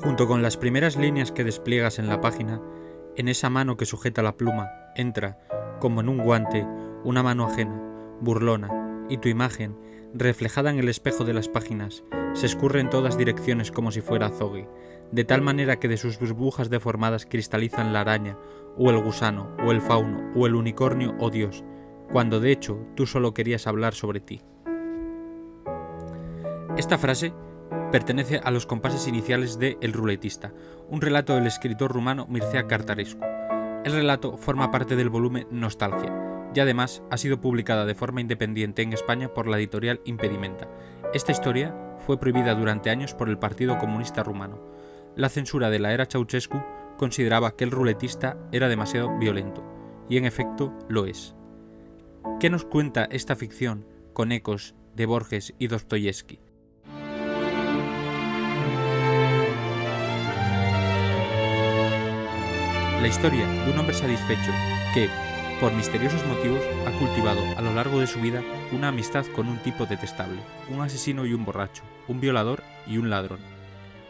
Junto con las primeras líneas que despliegas en la página, en esa mano que sujeta la pluma, entra, como en un guante, una mano ajena, burlona, y tu imagen, reflejada en el espejo de las páginas, se escurre en todas direcciones como si fuera azogue, de tal manera que de sus burbujas deformadas cristalizan la araña, o el gusano, o el fauno, o el unicornio, o Dios, cuando de hecho tú solo querías hablar sobre ti. Esta frase pertenece a los compases iniciales de El ruletista, un relato del escritor rumano Mircea Cartarescu. El relato forma parte del volumen Nostalgia y además ha sido publicada de forma independiente en España por la editorial Impedimenta. Esta historia fue prohibida durante años por el Partido Comunista Rumano. La censura de la era Ceausescu consideraba que El ruletista era demasiado violento, y en efecto lo es. ¿Qué nos cuenta esta ficción con ecos de Borges y Dostoyevsky? La historia de un hombre satisfecho que, por misteriosos motivos, ha cultivado a lo largo de su vida una amistad con un tipo detestable, un asesino y un borracho, un violador y un ladrón.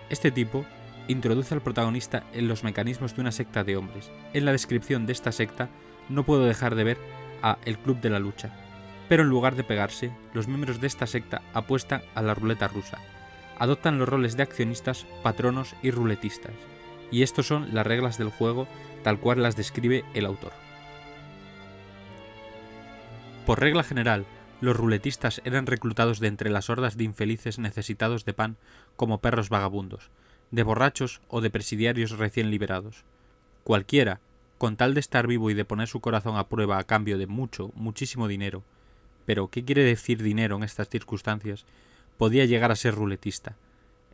Este tipo introduce al protagonista en los mecanismos de una secta de hombres. En la descripción de esta secta no puedo dejar de ver a El Club de la Lucha, pero en lugar de pegarse, los miembros de esta secta apuestan a la ruleta rusa. Adoptan los roles de accionistas, patronos y ruletistas. Y estos son las reglas del juego tal cual las describe el autor. Por regla general, los ruletistas eran reclutados de entre las hordas de infelices necesitados de pan como perros vagabundos, de borrachos o de presidiarios recién liberados. Cualquiera, con tal de estar vivo y de poner su corazón a prueba a cambio de muchísimo dinero, pero ¿qué quiere decir dinero en estas circunstancias?, podía llegar a ser ruletista.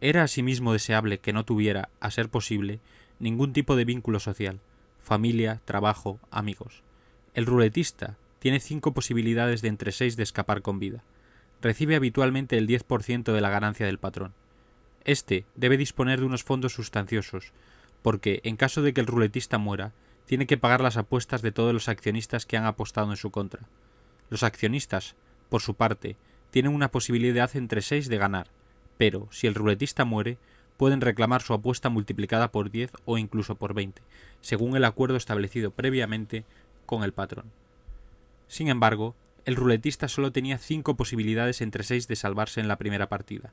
Era asimismo deseable que no tuviera, a ser posible, ningún tipo de vínculo social, familia, trabajo, amigos. El ruletista tiene 5 posibilidades de entre 6 de escapar con vida. Recibe habitualmente el 10% de la ganancia del patrón. Este debe disponer de unos fondos sustanciosos, porque, en caso de que el ruletista muera, tiene que pagar las apuestas de todos los accionistas que han apostado en su contra. Los accionistas, por su parte, tienen una posibilidad entre 6 de ganar, pero, si el ruletista muere, pueden reclamar su apuesta multiplicada por 10 o incluso por 20, según el acuerdo establecido previamente con el patrón. Sin embargo, el ruletista solo tenía 5 posibilidades entre 6 de salvarse en la primera partida.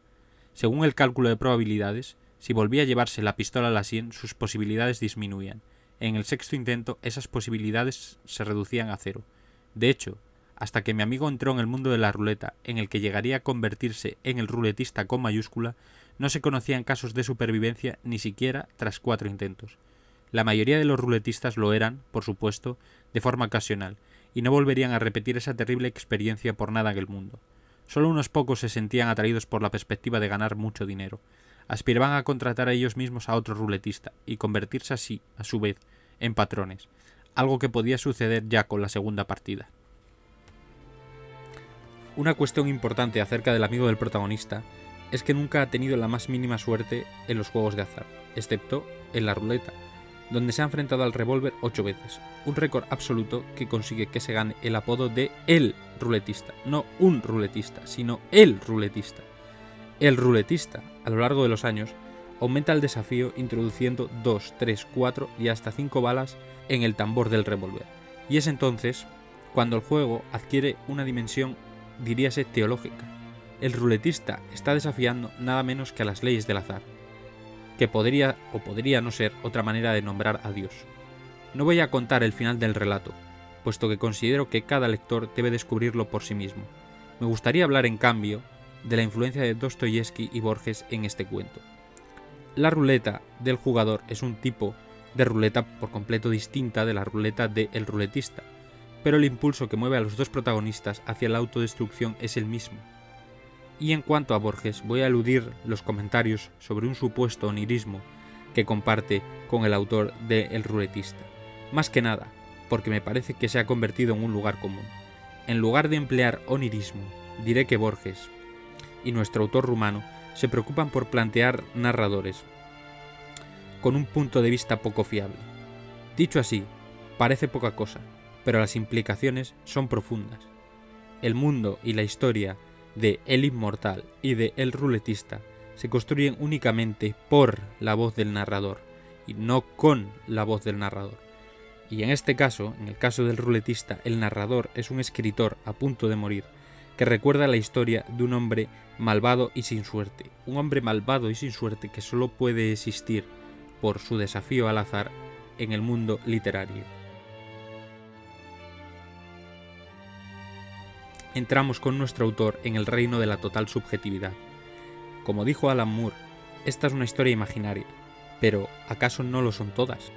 Según el cálculo de probabilidades, si volvía a llevarse la pistola a la sien, sus posibilidades disminuían. En el sexto intento, esas posibilidades se reducían a 0. De hecho, hasta que mi amigo entró en el mundo de la ruleta, en el que llegaría a convertirse en el ruletista con mayúscula, no se conocían casos de supervivencia ni siquiera tras 4 intentos. La mayoría de los ruletistas lo eran, por supuesto, de forma ocasional, y no volverían a repetir esa terrible experiencia por nada en el mundo. Solo unos pocos se sentían atraídos por la perspectiva de ganar mucho dinero. Aspiraban a contratar a ellos mismos a otro ruletista y convertirse así, a su vez, en patrones, algo que podía suceder ya con la segunda partida. Una cuestión importante acerca del amigo del protagonista es que nunca ha tenido la más mínima suerte en los juegos de azar, excepto en la ruleta, donde se ha enfrentado al revólver 8 veces, un récord absoluto que consigue que se gane el apodo de El Ruletista, no un ruletista, sino El Ruletista. El ruletista, a lo largo de los años, aumenta el desafío introduciendo 2, 3, 4 y hasta 5 balas en el tambor del revólver, y es entonces cuando el juego adquiere una dimensión, diríase, teológica. El ruletista está desafiando nada menos que a las leyes del azar, que podría o podría no ser otra manera de nombrar a Dios. No voy a contar el final del relato, puesto que considero que cada lector debe descubrirlo por sí mismo. Me gustaría hablar, en cambio, de la influencia de Dostoyevsky y Borges en este cuento. La ruleta del jugador es un tipo de ruleta por completo distinta de la ruleta de El ruletista, pero el impulso que mueve a los dos protagonistas hacia la autodestrucción es el mismo. Y en cuanto a Borges, voy a eludir los comentarios sobre un supuesto onirismo que comparte con el autor de El ruletista. Más que nada, porque me parece que se ha convertido en un lugar común. En lugar de emplear onirismo, diré que Borges y nuestro autor rumano se preocupan por plantear narradores con un punto de vista poco fiable. Dicho así, parece poca cosa, pero las implicaciones son profundas. El mundo y la historia de El Inmortal y de El Ruletista se construyen únicamente por la voz del narrador y no con la voz del narrador. Y en este caso, en el caso del ruletista, el narrador es un escritor a punto de morir que recuerda la historia de un hombre malvado y sin suerte. Un hombre malvado y sin suerte que solo puede existir por su desafío al azar en el mundo literario. Entramos con nuestro autor en el reino de la total subjetividad. Como dijo Alan Moore, esta es una historia imaginaria, pero ¿acaso no lo son todas?